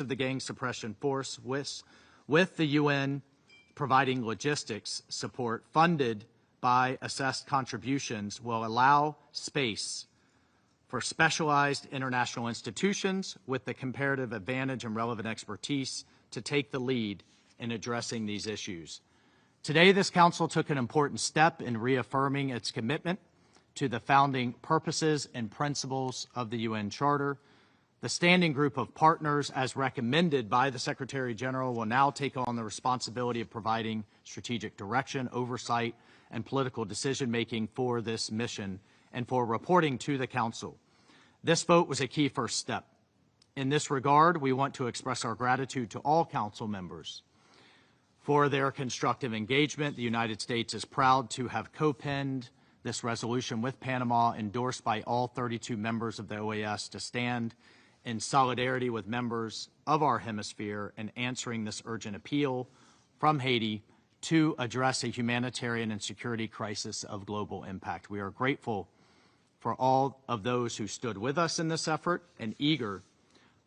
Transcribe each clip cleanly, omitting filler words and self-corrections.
of the gang suppression force with the UN providing logistics support funded by assessed contributions will allow space for specialized international institutions with the comparative advantage and relevant expertise to take the lead in addressing these issues. Today, this Council took an important step in reaffirming its commitment to the founding purposes and principles of the UN Charter. The standing group of partners, as recommended by the Secretary General, will now take on the responsibility of providing strategic direction, oversight, and political decision-making for this mission and for reporting to the Council. This vote was a key first step. In this regard, we want to express our gratitude to all Council members for their constructive engagement. The United States is proud to have co-penned this resolution with Panama, endorsed by all 32 members of the OAS, to stand in solidarity with members of our hemisphere in answering this urgent appeal from Haiti to address a humanitarian and security crisis of global impact. We are grateful for all of those who stood with us in this effort and eager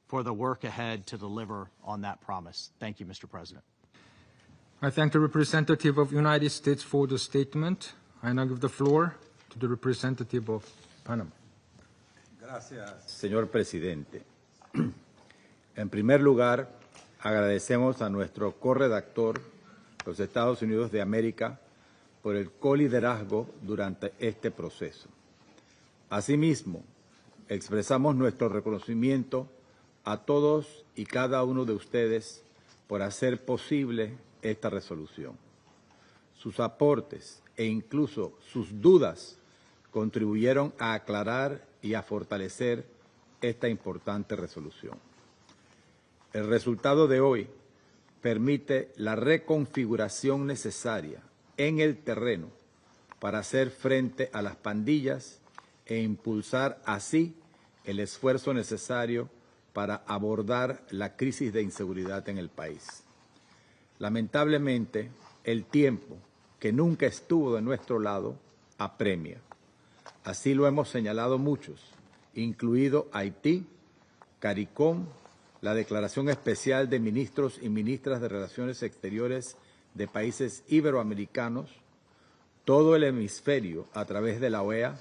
for the work ahead to deliver on that promise. Thank you, Mr. President. I thank the representative of the United States for the statement. I now give the floor to the representative of Panama. Gracias, señor presidente. En primer lugar, agradecemos a nuestro corredactor, los Estados Unidos de América, por el coliderazgo durante este proceso. Asimismo, expresamos nuestro reconocimiento a todos y cada uno de ustedes por hacer posible esta resolución. Sus aportes e incluso sus dudas contribuyeron a aclarar y a fortalecer esta importante resolución. El resultado de hoy permite la reconfiguración necesaria en el terreno para hacer frente a las pandillas e impulsar así el esfuerzo necesario para abordar la crisis de inseguridad en el país. Lamentablemente, el tiempo, que nunca estuvo de nuestro lado, apremia. Así lo hemos señalado muchos, incluido Haití, CARICOM, la Declaración Especial de Ministros y Ministras de Relaciones Exteriores de países iberoamericanos, todo el hemisferio a través de la OEA,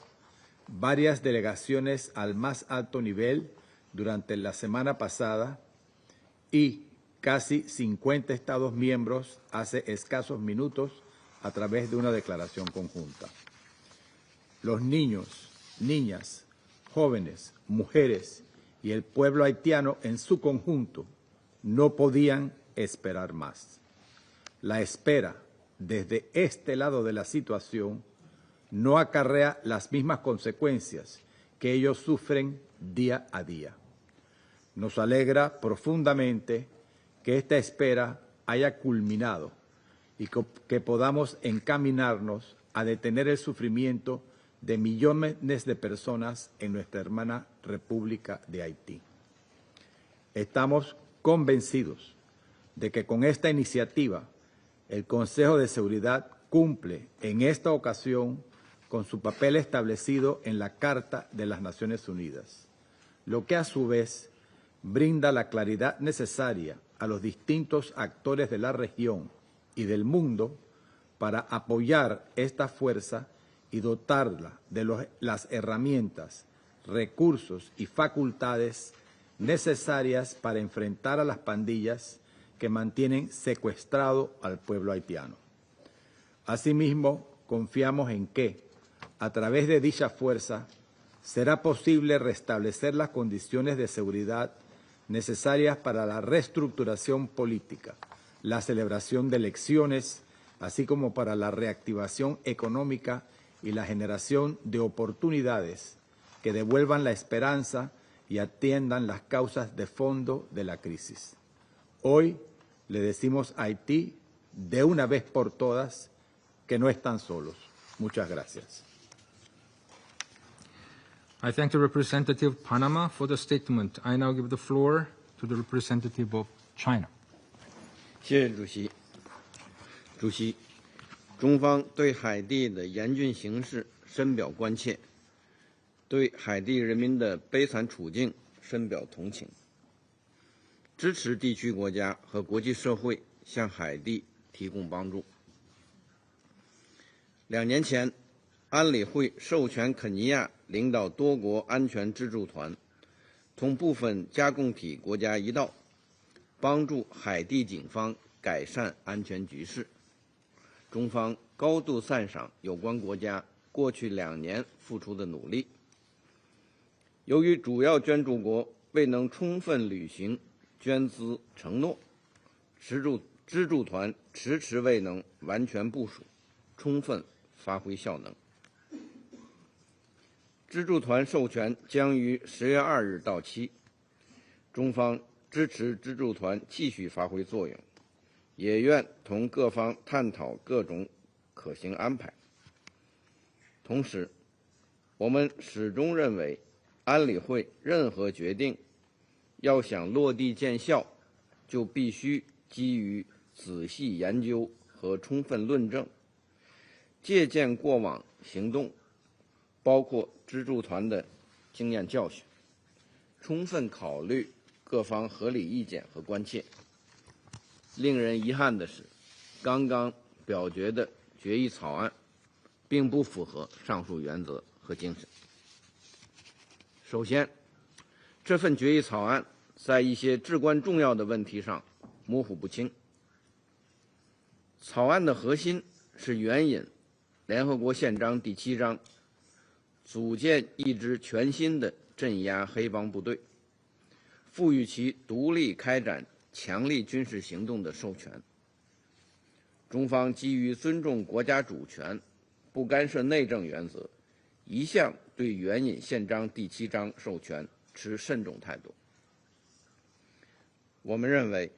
varias delegaciones al más alto nivel durante la semana pasada y casi 50 Estados miembros hace escasos minutos a través de una declaración conjunta. Los niños, niñas, jóvenes, mujeres y el pueblo haitiano en su conjunto no podían esperar más. La espera desde este lado de la situación no acarrea las mismas consecuencias que ellos sufren día a día. Nos alegra profundamente que esta espera haya culminado y que podamos encaminarnos a detener el sufrimiento de millones de personas en nuestra hermana República de Haití. Estamos convencidos de que con esta iniciativa el Consejo de Seguridad cumple en esta ocasión con su papel establecido en la Carta de las Naciones Unidas, lo que a su vez brinda la claridad necesaria a los distintos actores de la región y del mundo para apoyar esta fuerza y dotarla de las herramientas, recursos y facultades necesarias para enfrentar a las pandillas que mantienen secuestrado al pueblo haitiano. Asimismo, confiamos en que, a través de dicha fuerza, será posible restablecer las condiciones de seguridad necesarias para la reestructuración política, la celebración de elecciones, así como para la reactivación económica y la generación de oportunidades que devuelvan la esperanza y atiendan las causas de fondo de la crisis. Hoy le decimos a Haití, de una vez por todas, que no están solos. Muchas gracias. I thank the representative of Panama for the statement. I now give the floor to the representative of China. 谢谢主席。主席，中方对海地的严峻形势深表关切，对海地人民的悲惨处境深表同情。支持地区国家和国际社会向海地提供帮助。2年前，安理会授权肯尼亚领导多国安全支柱团同部分加共体国家一道，帮助海地警方改善安全局势。中方高度赞赏有关国家过去2年付出的努力。由于主要捐助国未能充分履行捐资承诺，支柱团迟迟未能完全部署，充分发挥效能。支柱团授权将于10月2日到期，中方支持支柱团继续发挥作用，也愿同各方探讨各种可行安排。同时，我们始终认为，安理会任何决定要想落地见效，就必须基于仔细研究和充分论证，借鉴过往行动，包括支柱团的经验教训，充分考虑各方合理意见和关切。令人遗憾的是，刚刚表决的决议草案并不符合上述原则和精神。首先，这份决议草案在一些至关重要的问题上模糊不清。草案的核心是援引联合国宪章第7章，组建一支全新的镇压黑帮部队，赋予其独立开展强力军事行动的授权。中方基于尊重国家主权、不干涉内政原则，一向对援引宪章第7章授权持慎重态度。我们认为，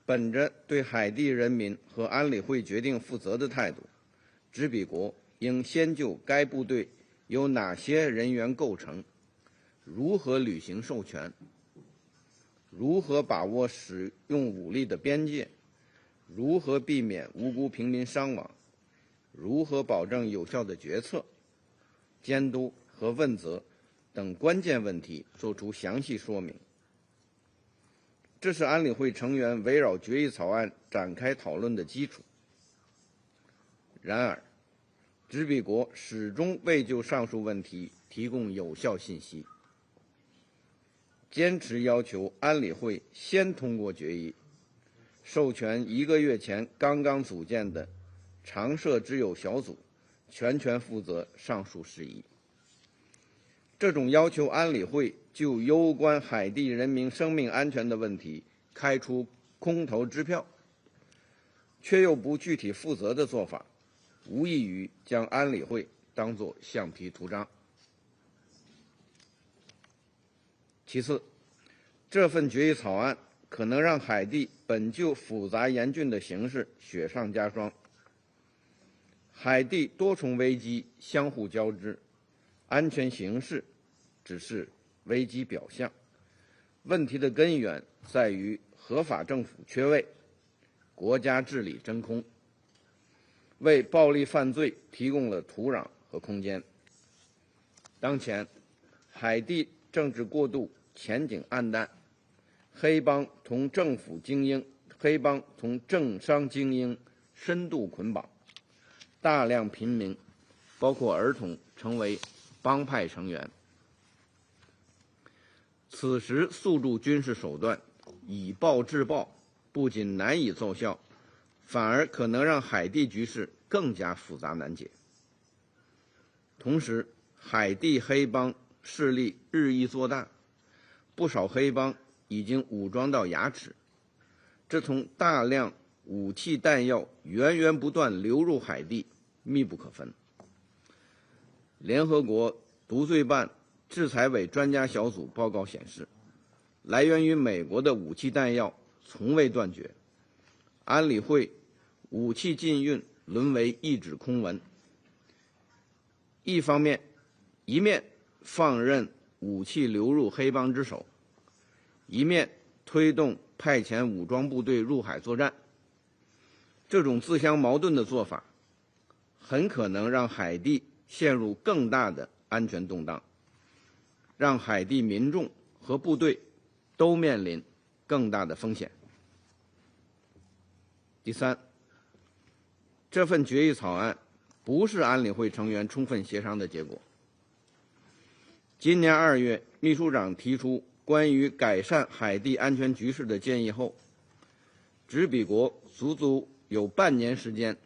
本着对海地人民和安理会决定负责的态度，执笔国应先就该部队由哪些人员构成，如何履行授权，如何把握使用武力的边界，如何避免无辜平民伤亡，如何保证有效的决策、监督和问责等关键问题作出详细说明。这是安理会成员围绕决议草案展开讨论的基础。然而，执笔国始终未就上述问题提供有效信息，坚持要求安理会先通过决议，授权1个月前刚刚组建的常设之友小组全权负责上述事宜。这种要求安理会就攸关海地人民生命安全的问题开出空头支票，却又不具体负责的做法，无异于将安理会当作橡皮图章。其次，这份决议草案可能让海地本就复杂严峻的形势雪上加霜。海地多重危机相互交织，安全形势只是危机表象，问题的根源在于合法政府缺位，国家治理真空，为暴力犯罪提供了土壤和空间。当前，海地政治过渡前景暗淡，黑帮同政商精英深度捆绑，大量平民，包括儿童，成为帮派成员。此时诉诸军事手段，以暴制暴，不仅难以奏效，反而可能让海地局势更加复杂难解。同时，海地黑帮势力日益做大，不少黑帮已经武装到牙齿，这同大量武器弹药源源不断流入海地密不可分。联合国毒罪办制裁委专家小组报告显示，来源于美国的武器弹药从未断绝，安理会武器禁运沦为一纸空文。一面放任武器流入黑帮之手，一面推动派遣武装部队入海作战。这种自相矛盾的做法，很可能让海地陷入更大的安全动荡，让海地民众和部队都面临更大的风险。第三，这份决议草案不是安理会成员充分协商的结果。今年2月，秘书长提出关于改善海地安全局势的建议后，执笔国足足有半年时间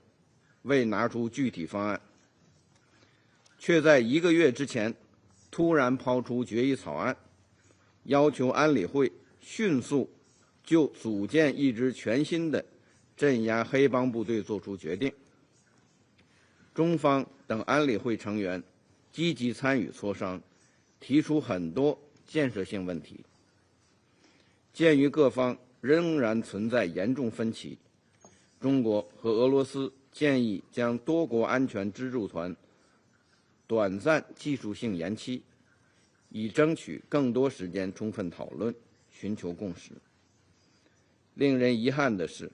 未拿出具体方案，却在1个月之前突然抛出决议草案，要求安理会迅速就组建一支全新的镇压黑帮部队作出决定。中方等安理会成员积极参与磋商，提出很多建设性问题。鉴于各方仍然存在严重分歧，中国和俄罗斯建议将多国安全支柱团短暂技术性延期，以争取更多时间充分讨论，寻求共识。令人遗憾的是，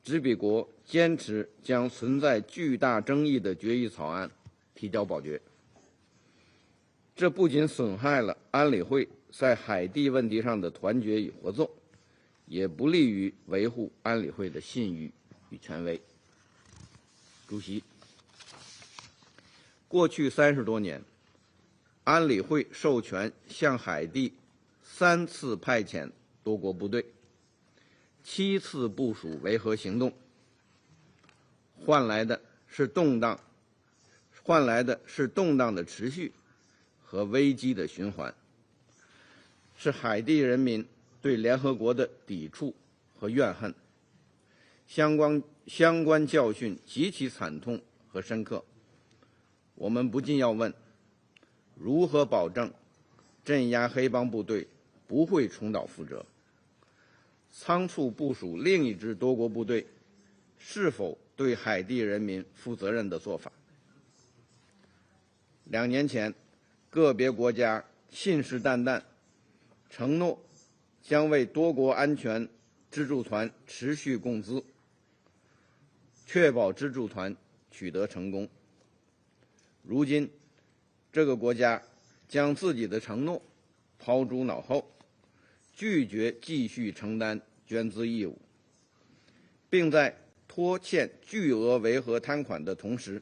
执笔国坚持将存在巨大争议的决议草案提交表决，这不仅损害了安理会在海地问题上的团结与合作，也不利于维护安理会的信誉与权威。主席，过去30多年，安理会授权向海地3次派遣多国部队，7次部署维和行动，换来的是动荡的持续和危机的循环，是海地人民对联合国的抵触和怨恨。相关教训极其惨痛和深刻。我们不禁要问：如何保证镇压黑帮部队不会重蹈覆辙？仓促部署另一支多国部队，是否对海地人民负责任的做法？2年前，个别国家信誓旦旦承诺将为多国安全支柱团持续供资，确保支柱团取得成功。如今，这个国家将自己的承诺抛诸脑后，拒绝继续承担捐资义务，并在拖欠巨额维和摊款的同时，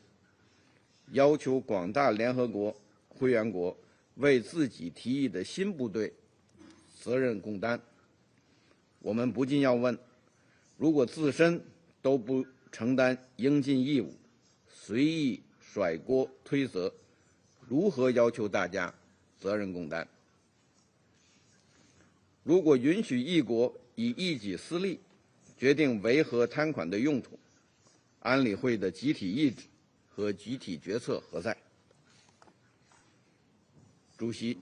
要求广大联合国会员国为自己提议的新部队责任共担。我们不禁要问：如果自身都不承担应尽义务，随意甩锅推责，如何要求大家责任共担？如果允许一国以一己私利决定维和摊款的用途，安理会的集体意志和集体决策何在？主席，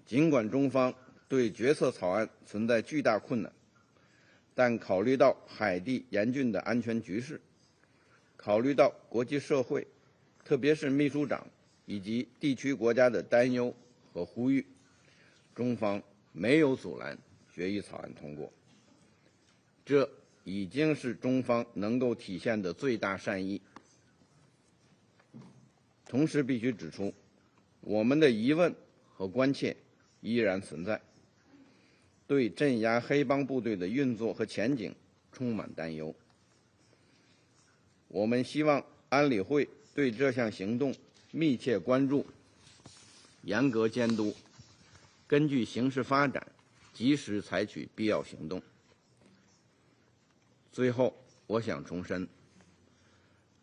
尽管中方对决策草案存在巨大困难，但考虑到海地严峻的安全局势，考虑到国际社会，特别是秘书长以及地区国家的担忧和呼吁，中方没有阻拦决议草案通过。这已经是中方能够体现的最大善意。同时必须指出，我们的疑问和关切依然存在，对镇压黑帮部队的运作和前景充满担忧。我们希望安理会对这项行动密切关注，严格监督，根据形势发展及时采取必要行动。最后，我想重申，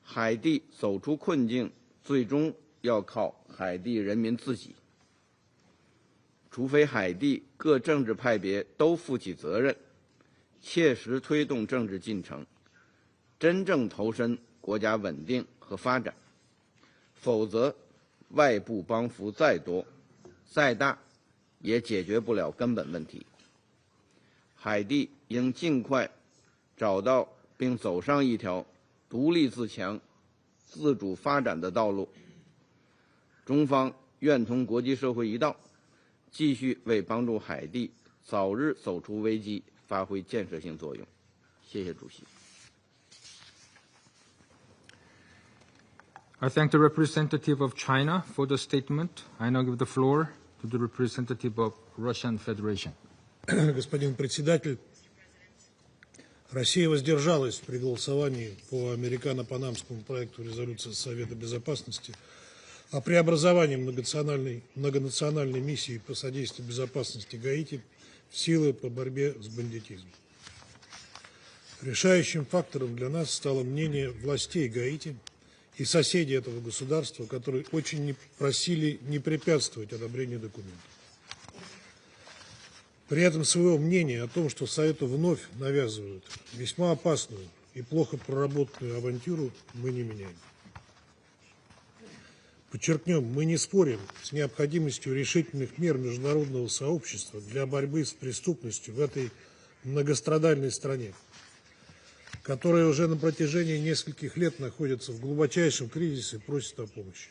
海地走出困境最终要靠海地人民自己。除非海地各政治派别都负起责任，切实推动政治进程，真正投身国家稳定和发展，否则外部帮扶再多再大，也解决不了根本问题。海地应尽快找到并走上一条独立自强、自主发展的道路。中方愿同国际社会一道，继续为帮助海地早日走出危机发挥建设性作用。谢谢主席。I thank the representative of China for the statement. I now give the floor to the representative of Russian Federation. господин председатель. Россия воздержалась при голосовании по американо-панамскому проекту резолюции Совета Безопасности о преобразовании многонациональной миссии по содействию безопасности Гаити в силы по борьбе с бандитизмом. Решающим фактором для нас стало мнение властей Гаити и соседей этого государства, которые очень просили не препятствовать одобрению документов. При этом своего мнения о том, что Совету вновь навязывают весьма опасную и плохо проработанную авантюру, мы не меняем. Подчеркнем, мы не спорим с необходимостью решительных мер международного сообщества для борьбы с преступностью в этой многострадальной стране, которая уже на протяжении нескольких лет находится в глубочайшем кризисе и просит о помощи.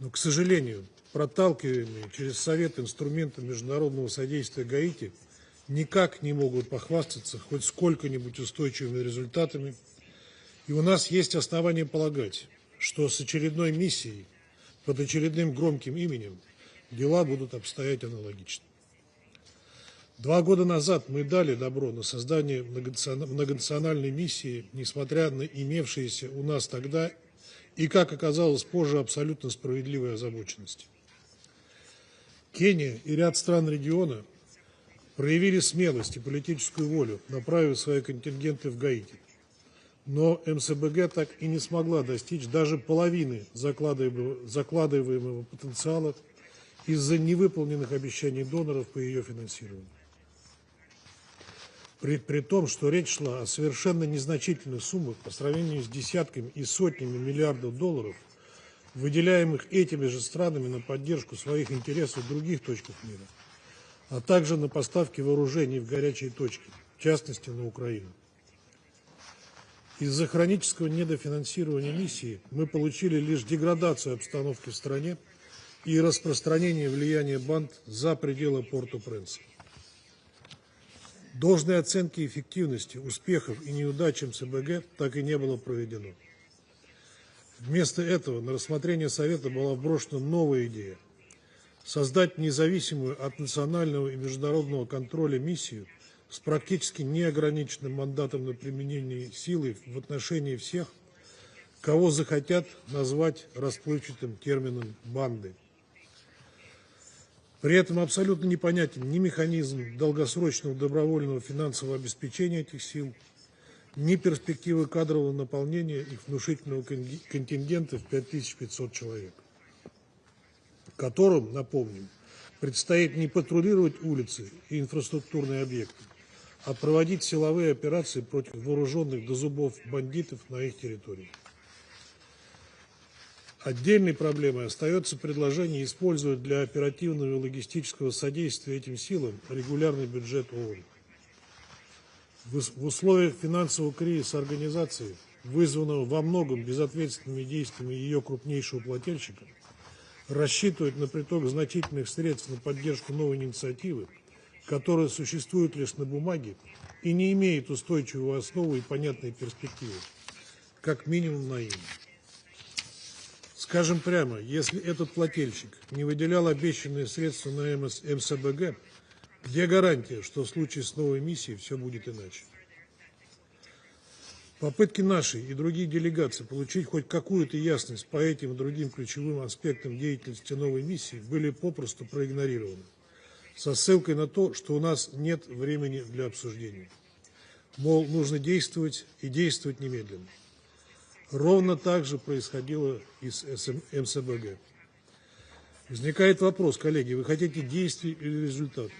Но, к сожалению, проталкиваемые через Совет инструменты международного содействия Гаити никак не могут похвастаться хоть сколько-нибудь устойчивыми результатами, и у нас есть основания полагать, что с очередной миссией под очередным громким именем дела будут обстоять аналогично. 2 года назад мы дали добро на создание многонациональной миссии, несмотря на имевшиеся у нас тогда и, как оказалось позже, абсолютно справедливой озабоченности. Кения и ряд стран региона проявили смелость и политическую волю, направив свои контингенты в Гаити. Но МСБГ так и не смогла достичь даже половины закладываемого потенциала из-за невыполненных обещаний доноров по ее финансированию. При том, что речь шла о совершенно незначительных суммах по сравнению с десятками и сотнями миллиардов долларов, выделяемых этими же странами на поддержку своих интересов в других точках мира, а также на поставки вооружений в горячие точки, в частности на Украину. Из-за хронического недофинансирования миссии мы получили лишь деградацию обстановки в стране и распространение влияния банд за пределы Порто-Пренса. Должной оценки эффективности, успехов и неудач МСБГ так и не было проведено. Вместо этого на рассмотрение Совета была вброшена новая идея – создать независимую от национального и международного контроля миссию с практически неограниченным мандатом на применение силы в отношении всех, кого захотят назвать расплывчатым термином «банды». При этом абсолютно непонятен ни механизм долгосрочного добровольного финансового обеспечения этих сил, ни перспективы кадрового наполнения их внушительного контингента в 5500 человек, которым, напомним, предстоит не патрулировать улицы и инфраструктурные объекты, а проводить силовые операции против вооруженных до зубов бандитов на их территории. Отдельной проблемой остается предложение использовать для оперативного и логистического содействия этим силам регулярный бюджет ООН. В условиях финансового кризиса организации, вызванного во многом безответственными действиями ее крупнейшего плательщика, рассчитывать на приток значительных средств на поддержку новой инициативы, которая существует лишь на бумаге и не имеет устойчивой основы и понятной перспективы, как минимум наивно. Скажем прямо, если этот плательщик не выделял обещанные средства на МСБГ, где гарантия, что в случае с новой миссией все будет иначе? Попытки нашей и других делегаций получить хоть какую-то ясность по этим и другим ключевым аспектам деятельности новой миссии были попросту проигнорированы, со ссылкой на то, что у нас нет времени для обсуждения. Мол, нужно действовать и действовать немедленно. Ровно так же происходило и с МСБГ. Возникает вопрос, коллеги, вы хотите действий или результат?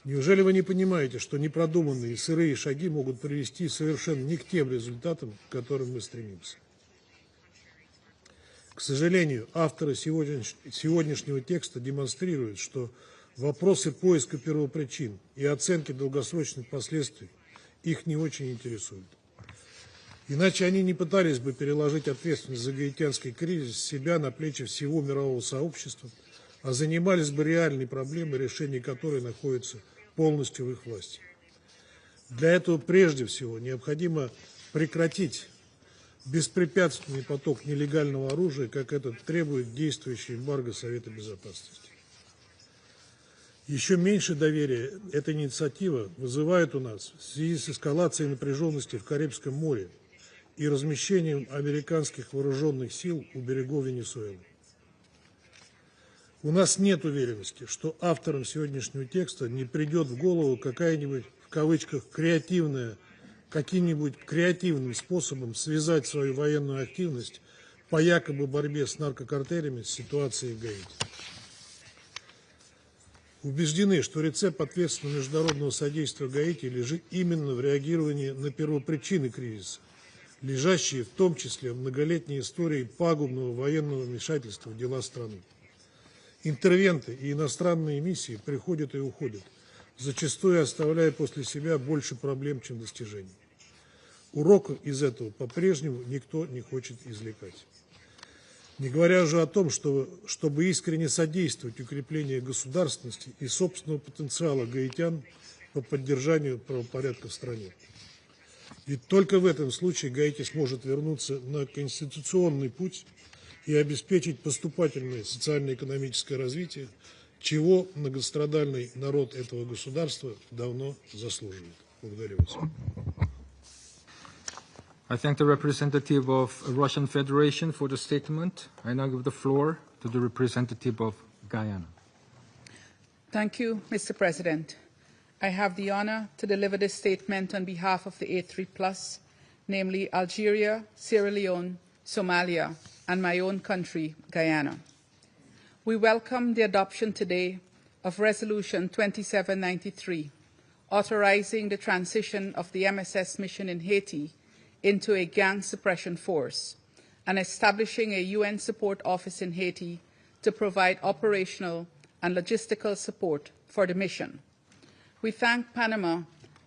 Неужели вы не понимаете, что непродуманные сырые шаги могут привести совершенно не к тем результатам, к которым мы стремимся? К сожалению, авторы сегодняшнего текста демонстрируют, что вопросы поиска первопричин и оценки долгосрочных последствий их не очень интересуют. Иначе они не пытались бы переложить ответственность за гаитянский кризис с себя на плечи всего мирового сообщества, а занимались бы реальной проблемой, решение которой находится полностью в их власти. Для этого прежде всего необходимо прекратить беспрепятственный поток нелегального оружия, как это требует действующий эмбарго Совета Безопасности. Еще меньше доверия эта инициатива вызывает у нас в связи с эскалацией напряженности в Карибском море и размещением американских вооруженных сил у берегов Венесуэлы. У нас нет уверенности, что авторам сегодняшнего текста не придет в голову какая-нибудь, в кавычках, каким-нибудь креативным способом связать свою военную активность по якобы борьбе с наркокартелями с ситуацией в Гаити. Убеждены, что рецепт ответственного международного содействия Гаити лежит именно в реагировании на первопричины кризиса, лежащие в том числе в многолетней истории пагубного военного вмешательства в дела страны. Интервенты и иностранные миссии приходят и уходят, зачастую оставляя после себя больше проблем, чем достижений. Уроков из этого по-прежнему никто не хочет извлекать. Не говоря уже о том, чтобы искренне содействовать укреплению государственности и собственного потенциала гаитян по поддержанию правопорядка в стране. Ведь только в этом случае Гаити сможет вернуться на конституционный путь и обеспечить поступательное социально-экономическое развитие, чего многострадальный народ этого государства давно заслуживает. Благодарю вас. I thank the representative of Russian Federation for the statement. I now give the floor to the representative of Guyana. Thank you, Mr. President. I have the honor to deliver this statement on behalf of the A3+, namely Algeria, Sierra Leone, Somalia, and my own country, Guyana. We welcome the adoption today of Resolution 2793, authorizing the transition of the MSS mission in Haiti into a gang suppression force and establishing a UN support office in Haiti to provide operational and logistical support for the mission. We thank Panama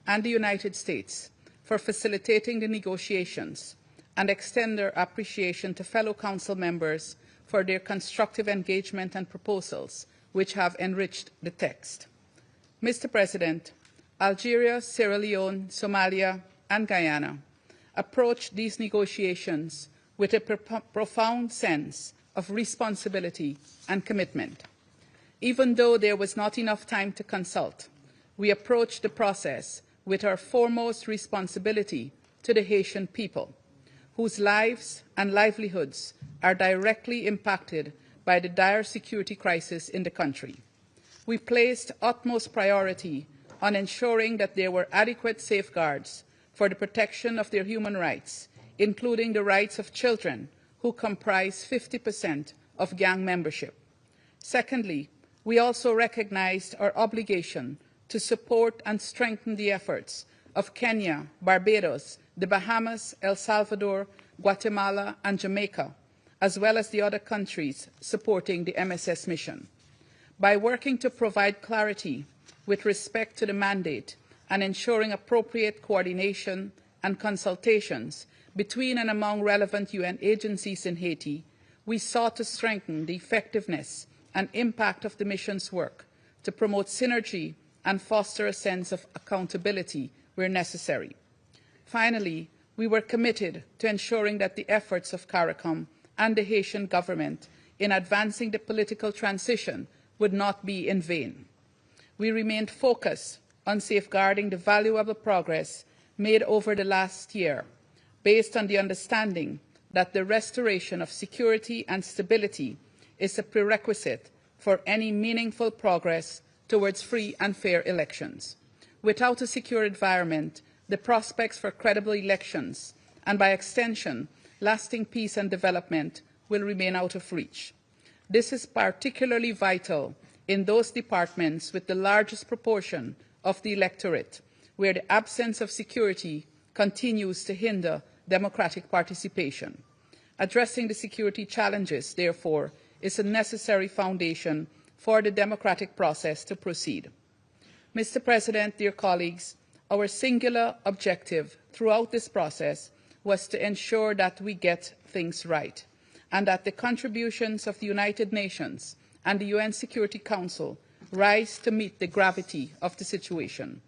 and the United States for facilitating the negotiations and extend our appreciation to fellow Council members for their constructive engagement and proposals, which have enriched the text. Mr. President, Algeria, Sierra Leone, Somalia, and Guyana approached these negotiations with a profound sense of responsibility and commitment. Even though there was not enough time to consult, we approached the process with our foremost responsibility to the Haitian people, whose lives and livelihoods are directly impacted by the dire security crisis in the country. We placed utmost priority on ensuring that there were adequate safeguards for the protection of their human rights, including the rights of children, who comprise 50% of gang membership. Secondly, we also recognized our obligation to support and strengthen the efforts of Kenya, Barbados, the Bahamas, El Salvador, Guatemala, and Jamaica, as well as the other countries supporting the MSS mission. By working to provide clarity with respect to the mandate and ensuring appropriate coordination and consultations between and among relevant UN agencies in Haiti, we sought to strengthen the effectiveness and impact of the mission's work, to promote synergy and foster a sense of accountability where necessary. Finally, we were committed to ensuring that the efforts of CARICOM and the Haitian government in advancing the political transition would not be in vain. We remained focused on safeguarding the valuable progress made over the last year, based on the understanding that the restoration of security and stability is a prerequisite for any meaningful progress towards free and fair elections. Without a secure environment, the prospects for credible elections, and by extension, lasting peace and development, will remain out of reach. This is particularly vital in those departments with the largest proportion of the electorate, where the absence of security continues to hinder democratic participation. Addressing the security challenges, therefore, is a necessary foundation for the democratic process to proceed. Mr. President, dear colleagues, our singular objective throughout this process was to ensure that we get things right, and that the contributions of the United Nations and the UN Security Council rise to meet the gravity of the situation.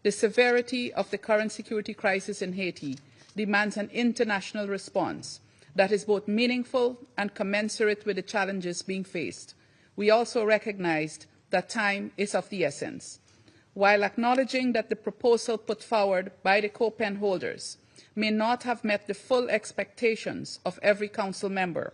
The severity of the current security crisis in Haiti demands an international response that is both meaningful and commensurate with the challenges being faced. We also recognized that time is of the essence. While acknowledging that the proposal put forward by the co-pen holders may not have met the full expectations of every council member,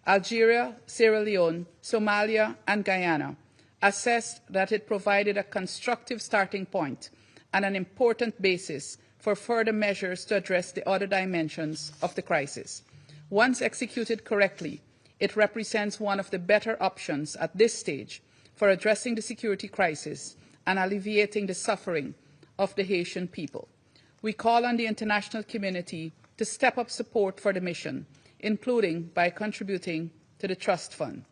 Algeria, Sierra Leone, Somalia, and Guyana assessed that it provided a constructive starting point and an important basis for further measures to address the other dimensions of the crisis. Once executed correctly, it represents one of the better options at this stage for addressing the security crisis and alleviating the suffering of the Haitian people. We call on the international community to step up support for the mission, including by contributing to the trust fund.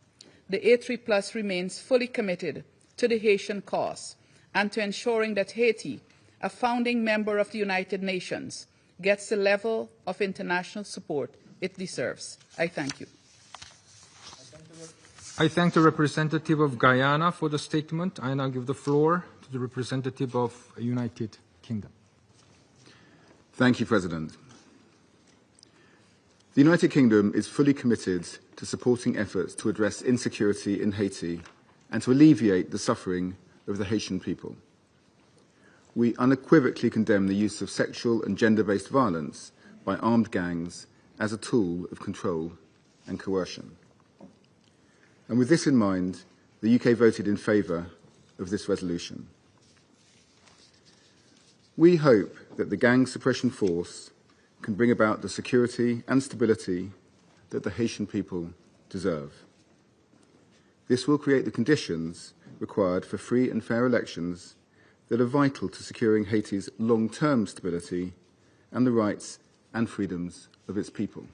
The A3+ remains fully committed to the Haitian cause and to ensuring that Haiti, a founding member of the United Nations, gets the level of international support it deserves. I thank you. I thank the representative of Guyana for the statement. I now give the floor to the representative of United Kingdom. Thank you, President. The United Kingdom is fully committed to supporting efforts to address insecurity in Haiti and to alleviate the suffering of the Haitian people. We unequivocally condemn the use of sexual and gender-based violence by armed gangs as a tool of control and coercion. And with this in mind, the UK voted in favour of this resolution. We hope that the gang suppression force can bring about the security and stability that the Haitian people deserve. This will create the conditions required for free and fair elections that are vital to securing Haiti's long-term stability and the rights and freedoms of its people.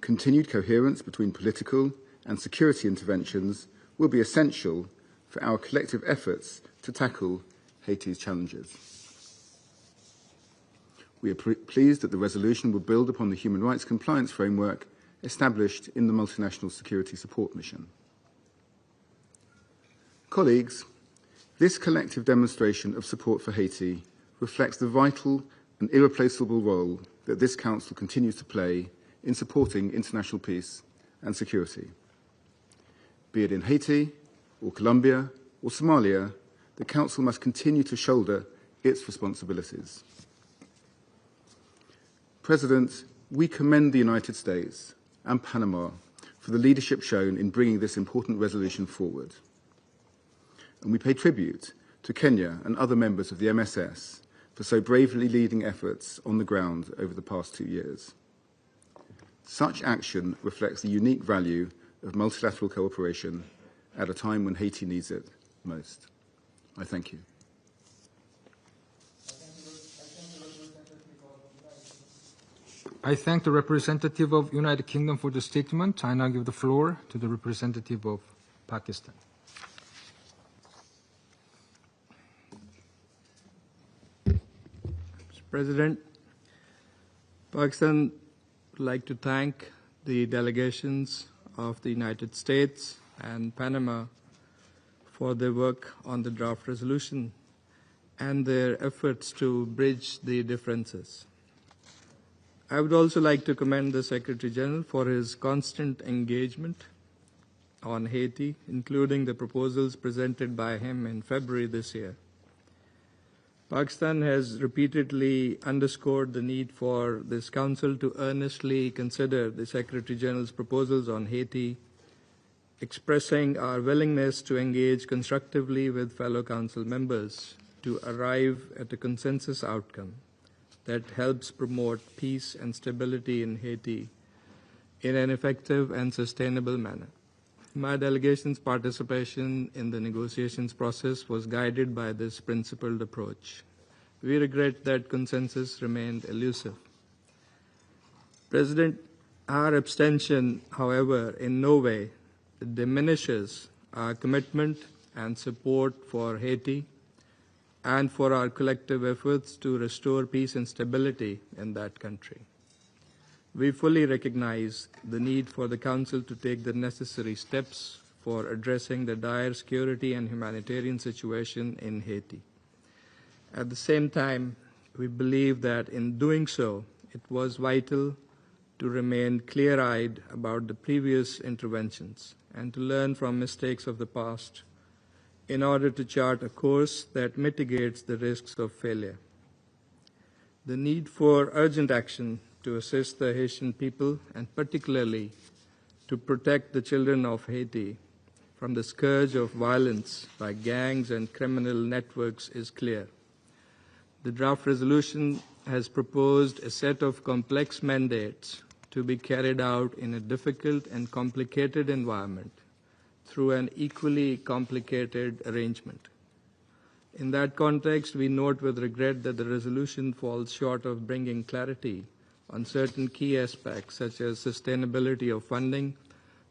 Continued coherence between political and security interventions will be essential for our collective efforts to tackle Haiti's challenges. We are pleased that the resolution will build upon the human rights compliance framework established in the Multinational Security Support Mission. Colleagues, this collective demonstration of support for Haiti reflects the vital and irreplaceable role that this Council continues to play in supporting international peace and security. Be it in Haiti, or Colombia, or Somalia, the Council must continue to shoulder its responsibilities. President, we commend the United States and Panama for the leadership shown in bringing this important resolution forward. And we pay tribute to Kenya and other members of the MSS for so bravely leading efforts on the ground over the past 2 years. Such action reflects the unique value of multilateral cooperation at a time when Haiti needs it most. I thank you. I thank the representative of United Kingdom for the statement. I now give the floor to the representative of Pakistan. Mr. President, Pakistan would like to thank the delegations of the United States and Panama for their work on the draft resolution and their efforts to bridge the differences. I would also like to commend the Secretary General for his constant engagement on Haiti, including the proposals presented by him in February this year. Pakistan has repeatedly underscored the need for this Council to earnestly consider the Secretary General's proposals on Haiti, expressing our willingness to engage constructively with fellow Council members to arrive at a consensus outcome that helps promote peace and stability in Haiti in an effective and sustainable manner. My delegation's participation in the negotiations process was guided by this principled approach. We regret that consensus remained elusive. President, our abstention, however, in no way diminishes our commitment and support for Haiti and for our collective efforts to restore peace and stability in that country. We fully recognize the need for the Council to take the necessary steps for addressing the dire security and humanitarian situation in Haiti. At the same time, we believe that in doing so, it was vital to remain clear-eyed about the previous interventions and to learn from mistakes of the past in order to chart a course that mitigates the risks of failure. The need for urgent action to assist the Haitian people, and particularly to protect the children of Haiti from the scourge of violence by gangs and criminal networks is clear. The draft resolution has proposed a set of complex mandates to be carried out in a difficult and complicated environment through an equally complicated arrangement. In that context, we note with regret that the resolution falls short of bringing clarity on certain key aspects such as sustainability of funding,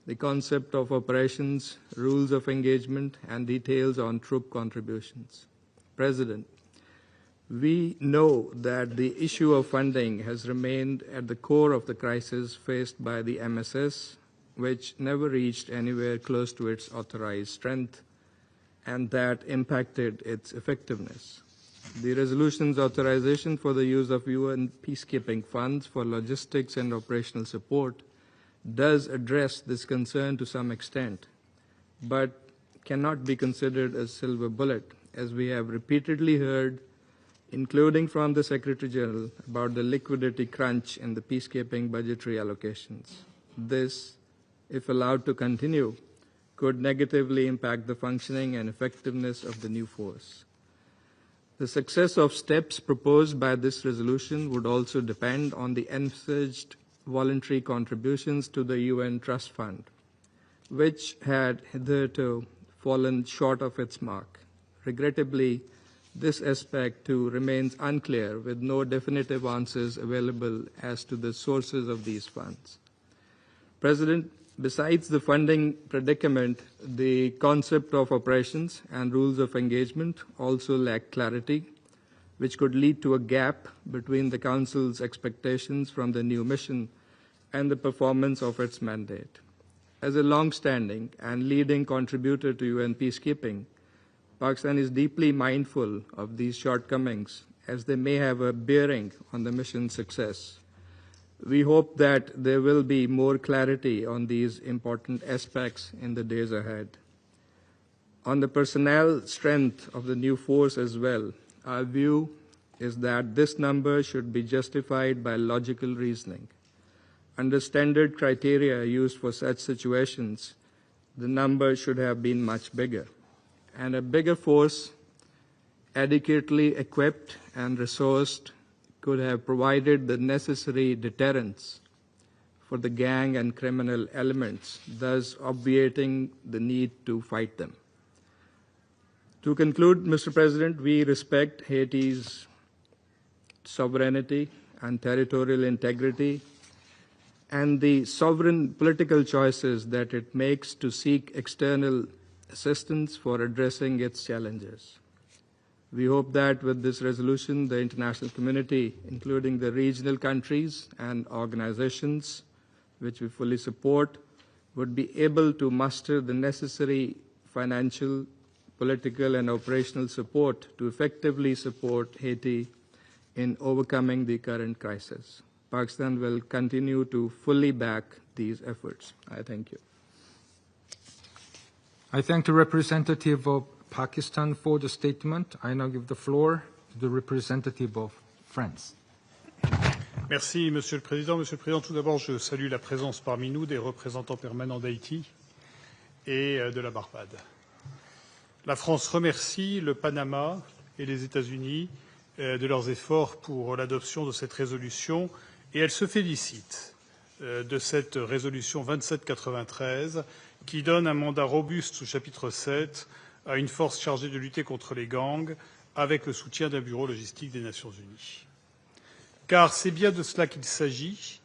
the concept of operations, rules of engagement, and details on troop contributions. President, we know that the issue of funding has remained at the core of the crisis faced by the MSS, which never reached anywhere close to its authorized strength, and that impacted its effectiveness. The resolution's authorization for the use of UN peacekeeping funds for logistics and operational support does address this concern to some extent, but cannot be considered a silver bullet, as we have repeatedly heard, including from the Secretary General, about the liquidity crunch in the peacekeeping budgetary allocations. This, if allowed to continue, could negatively impact the functioning and effectiveness of the new force. The success of steps proposed by this resolution would also depend on the envisaged voluntary contributions to the UN Trust Fund, which had hitherto fallen short of its mark. Regrettably, this aspect too remains unclear, with no definitive answers available as to the sources of these funds. President, besides the funding predicament, the concept of operations and rules of engagement also lack clarity, which could lead to a gap between the Council's expectations from the new mission and the performance of its mandate. As a long-standing and leading contributor to UN peacekeeping, Pakistan is deeply mindful of these shortcomings, as they may have a bearing on the mission's success. We hope that there will be more clarity on these important aspects in the days ahead. On the personnel strength of the new force as well, our view is that this number should be justified by logical reasoning. Under standard criteria used for such situations, the number should have been much bigger. And a bigger force, adequately equipped and resourced, could have provided the necessary deterrence for the gang and criminal elements, thus obviating the need to fight them. To conclude, Mr. President, we respect Haiti's sovereignty and territorial integrity and the sovereign political choices that it makes to seek external assistance for addressing its challenges. We hope that with this resolution, the international community, including the regional countries and organizations, which we fully support, would be able to muster the necessary financial, political, and operational support to effectively support Haiti in overcoming the current crisis. Pakistan will continue to fully back these efforts. I thank you. I thank the representative of Pakistan for the statement. I now give the floor to the representative of France. Merci, Monsieur le Président. Monsieur le Président, tout d'abord, je salue la présence parmi nous des représentants permanents d'Haïti et de la Barbade. La France remercie le Panama et les États-Unis de leurs efforts pour l'adoption de cette résolution et elle se félicite de cette résolution 2793 qui donne un mandat robuste sous chapitre 7 à une force chargée de lutter contre les gangs avec le soutien d'un bureau logistique des Nations unies. Car c'est bien de cela qu'il s'agit,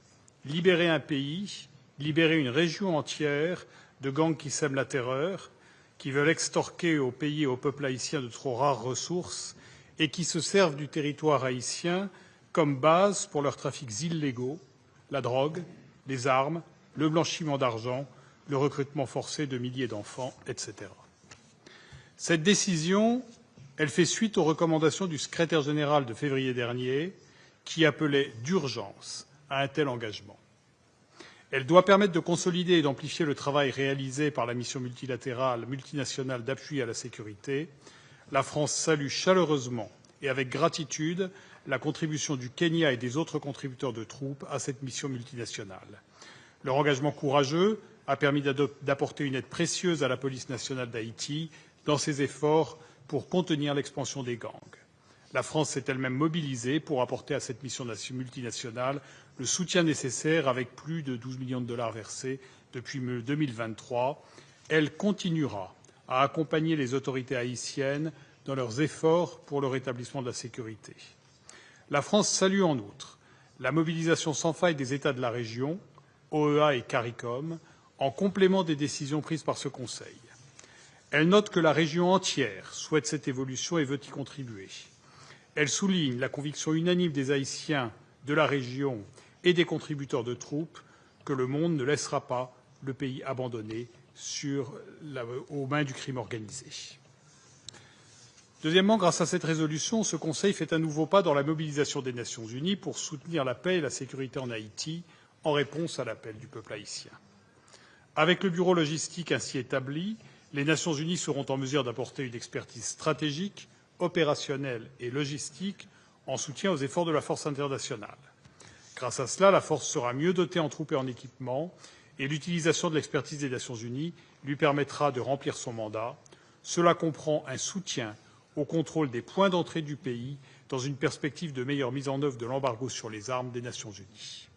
libérer un pays, libérer une région entière de gangs qui sèment la terreur, qui veulent extorquer au pays et au peuple haïtien de trop rares ressources et qui se servent du territoire haïtien comme base pour leurs trafics illégaux, la drogue, les armes, le blanchiment d'argent, le recrutement forcé de milliers d'enfants, etc. Cette décision, elle fait suite aux recommandations du secrétaire général de février dernier qui appelait d'urgence à un tel engagement. Elle doit permettre de consolider et d'amplifier le travail réalisé par la mission multilatérale multinationale d'appui à la sécurité. La France salue chaleureusement et avec gratitude la contribution du Kenya et des autres contributeurs de troupes à cette mission multinationale. Leur engagement courageux a permis d'apporter une aide précieuse à la police nationale d'Haïti dans ses efforts pour contenir l'expansion des gangs. La France s'est elle-même mobilisée pour apporter à cette mission multinationale le soutien nécessaire avec plus de 12 millions de dollars versés depuis 2023. Elle continuera à accompagner les autorités haïtiennes dans leurs efforts pour le rétablissement de la sécurité. La France salue en outre la mobilisation sans faille des États de la région, OEA et CARICOM, en complément des décisions prises par ce Conseil. Elle note que la région entière souhaite cette évolution et veut y contribuer. Elle souligne la conviction unanime des Haïtiens de la région et des contributeurs de troupes que le monde ne laissera pas le pays abandonné aux mains du crime organisé. Deuxièmement, grâce à cette résolution, ce Conseil fait un nouveau pas dans la mobilisation des Nations unies pour soutenir la paix et la sécurité en Haïti en réponse à l'appel du peuple haïtien. Avec le bureau logistique ainsi établi, les Nations unies seront en mesure d'apporter une expertise stratégique, opérationnelle et logistique en soutien aux efforts de la force internationale. Grâce à cela, la force sera mieux dotée en troupes et en équipements, et l'utilisation de l'expertise des Nations unies lui permettra de remplir son mandat. Cela comprend un soutien au contrôle des points d'entrée du pays dans une perspective de meilleure mise en œuvre de l'embargo sur les armes des Nations unies.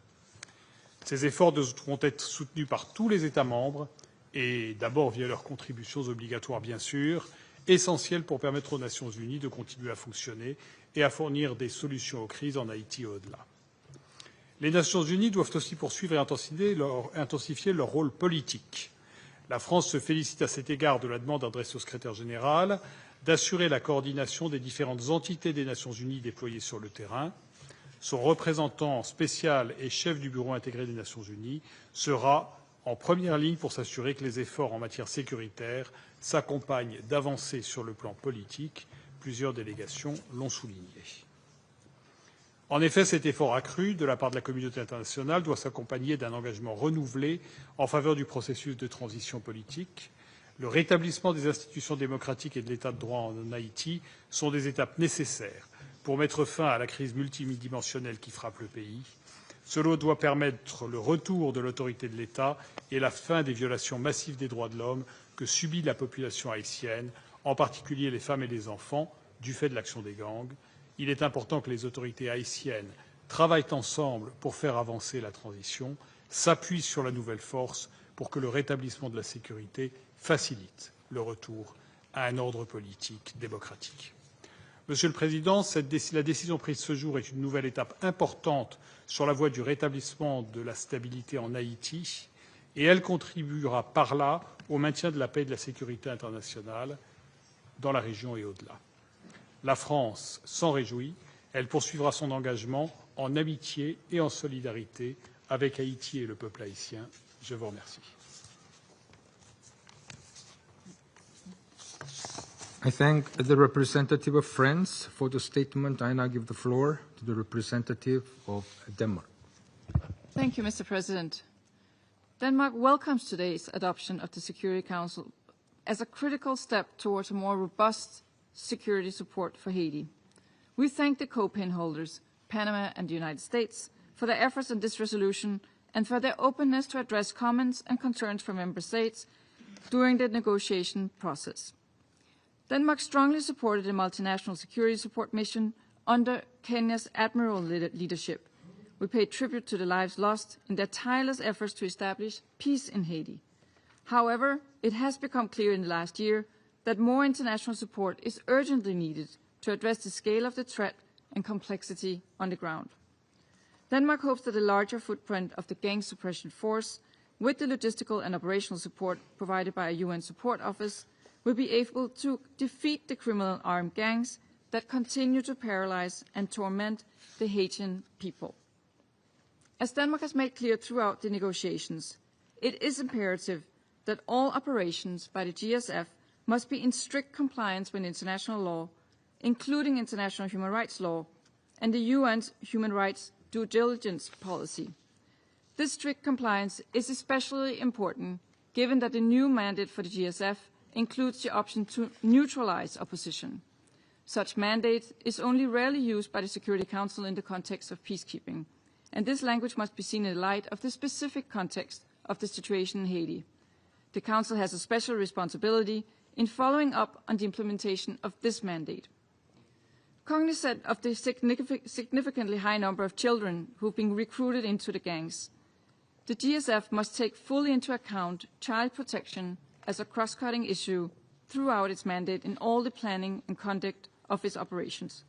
Ces efforts devront être soutenus par tous les États membres, et d'abord via leurs contributions obligatoires, bien sûr, essentielles pour permettre aux Nations unies de continuer à fonctionner et à fournir des solutions aux crises en Haïti et au-delà. Les Nations unies doivent aussi poursuivre et intensifier leur rôle politique. La France se félicite à cet égard de la demande adressée au secrétaire général d'assurer la coordination des différentes entités des Nations unies déployées sur le terrain. Son représentant spécial et chef du bureau intégré des Nations unies sera en première ligne pour s'assurer que les efforts en matière sécuritaire s'accompagnent d'avancées sur le plan politique. Plusieurs délégations l'ont souligné. En effet, cet effort accru de la part de la communauté internationale doit s'accompagner d'un engagement renouvelé en faveur du processus de transition politique. Le rétablissement des institutions démocratiques et de l'état de droit en Haïti sont des étapes nécessaires pour mettre fin à la crise multidimensionnelle qui frappe le pays. Cela doit permettre le retour de l'autorité de l'État et la fin des violations massives des droits de l'homme que subit la population haïtienne, en particulier les femmes et les enfants, du fait de l'action des gangs. Il est important que les autorités haïtiennes travaillent ensemble pour faire avancer la transition, s'appuient sur la nouvelle force pour que le rétablissement de la sécurité facilite le retour à un ordre politique démocratique. Monsieur le Président, la décision prise ce jour est une nouvelle étape importante sur la voie du rétablissement de la stabilité en Haïti et elle contribuera par là au maintien de la paix et de la sécurité internationale dans la région et au-delà. La France s'en réjouit. Elle poursuivra son engagement en amitié et en solidarité avec Haïti et le peuple haïtien. Je vous remercie. I thank the representative of France for the statement. I now give the floor to the representative of Denmark. Thank you, Mr. President. Denmark welcomes today's adoption of the Security Council as a critical step towards a more robust security support for Haiti. We thank the co-pin holders, Panama and the United States, for their efforts in this resolution and for their openness to address comments and concerns from member states during the negotiation process. Denmark strongly supported the multinational security support mission under Kenya's admiral leadership. We pay tribute to the lives lost in their tireless efforts to establish peace in Haiti. However, it has become clear in the last year that more international support is urgently needed to address the scale of the threat and complexity on the ground. Denmark hopes that a larger footprint of the gang suppression force, with the logistical and operational support provided by a UN support office, will be able to defeat the criminal armed gangs that continue to paralyze and torment the Haitian people. As Denmark has made clear throughout the negotiations, it is imperative that all operations by the GSF must be in strict compliance with international law, including international human rights law and the UN's human rights due diligence policy. This strict compliance is especially important given that the new mandate for the GSF includes the option to neutralize opposition. Such mandate is only rarely used by the Security Council in the context of peacekeeping, and this language must be seen in light of the specific context of the situation in Haiti. The Council has a special responsibility in following up on the implementation of this mandate. Cognizant of the significantly high number of children who have been recruited into the gangs, the GSF must take fully into account child protection as a cross-cutting issue throughout its mandate in all the planning and conduct of its operations.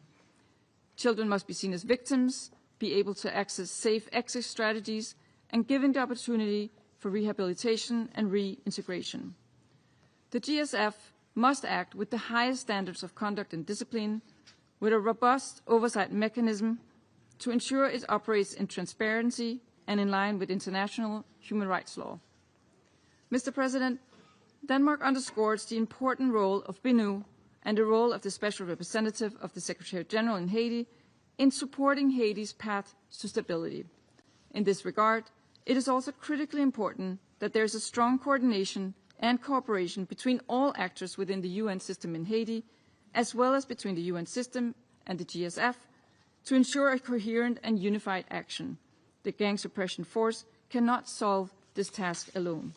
Children must be seen as victims, be able to access safe exit strategies, and given the opportunity for rehabilitation and reintegration. The GSF must act with the highest standards of conduct and discipline, with a robust oversight mechanism to ensure it operates in transparency and in line with international human rights law. Mr. President, Denmark underscores the important role of BNU and the role of the Special Representative of the Secretary General in Haiti in supporting Haiti's path to stability. In this regard, it is also critically important that there is a strong coordination and cooperation between all actors within the UN system in Haiti, as well as between the UN system and the GSF, to ensure a coherent and unified action. The gang suppression force cannot solve this task alone.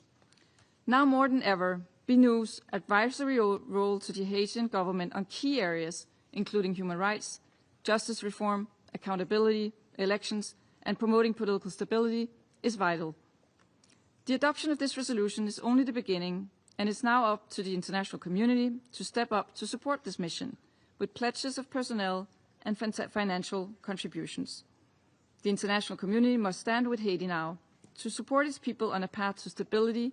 Now more than ever, BNU's advisory role to the Haitian government on key areas, including human rights, justice reform, accountability, elections, and promoting political stability, is vital. The adoption of this resolution is only the beginning, and it's now up to the international community to step up to support this mission, with pledges of personnel and financial contributions. The international community must stand with Haiti now to support its people on a path to stability,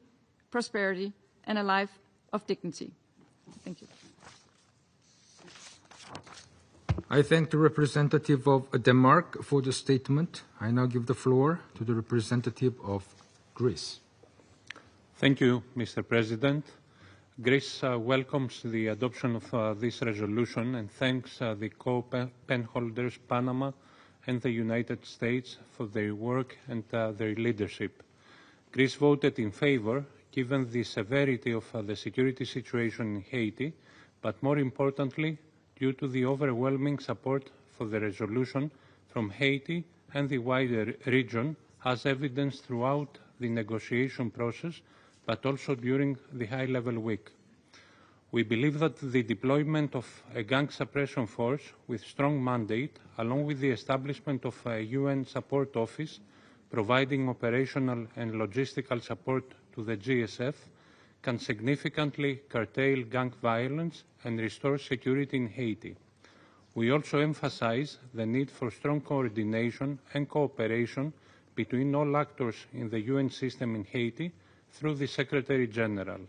prosperity, and a life of dignity. Thank you. I thank the representative of Denmark for the statement. I now give the floor to the representative of Greece. Thank you, Mr. President. Greece welcomes the adoption of this resolution and thanks the co-penholders, Panama and the United States, for their work and their leadership. Greece voted in favor, given the severity of the security situation in Haiti, but more importantly, due to the overwhelming support for the resolution from Haiti and the wider region, as evidenced throughout the negotiation process, but also during the high-level week. We believe that the deployment of a gang suppression force with strong mandate, along with the establishment of a UN support office, providing operational and logistical support to the GSF, can significantly curtail gang violence and restore security in Haiti. We also emphasize the need for strong coordination and cooperation between all actors in the UN system in Haiti through the Secretary General.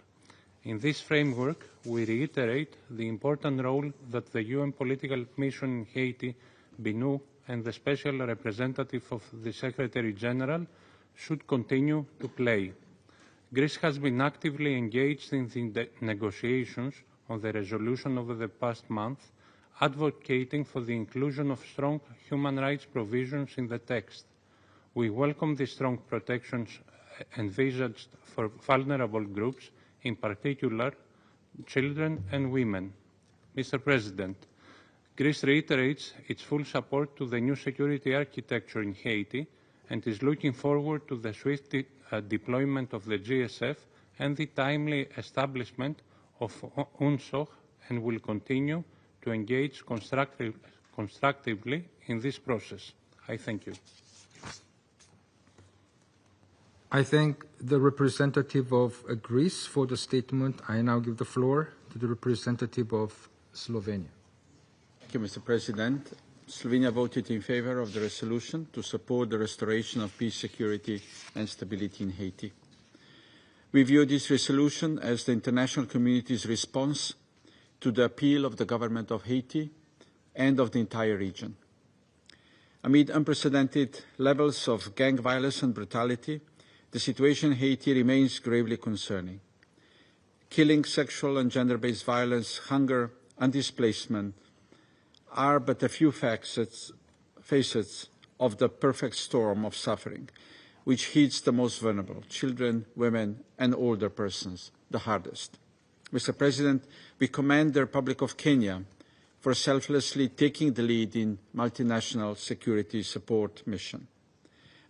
In this framework, we reiterate the important role that the UN Political Mission in Haiti, BNU, and the Special Representative of the Secretary General should continue to play. Greece has been actively engaged in the negotiations on the resolution over the past month, advocating for the inclusion of strong human rights provisions in the text. We welcome the strong protections envisaged for vulnerable groups, in particular children and women. Mr. President, Greece reiterates its full support to the new security architecture in Haiti and is looking forward to the swift deployment of the GSF and the timely establishment of UNSOC, and will continue to engage constructively in this process. I thank you. I thank the representative of Greece for the statement. I now give the floor to the representative of Slovenia. Thank you, Mr. President. Slovenia voted in favor of the resolution to support the restoration of peace, security, and stability in Haiti. We view this resolution as the international community's response to the appeal of the government of Haiti and of the entire region. Amid unprecedented levels of gang violence and brutality, the situation in Haiti remains gravely concerning. Killing, sexual and gender-based violence, hunger, and displacement are but a few facets of the perfect storm of suffering. which hits the most vulnerable, children, women, and older persons, the hardest. Mr. President, we commend the Republic of Kenya for selflessly taking the lead in multinational security support mission.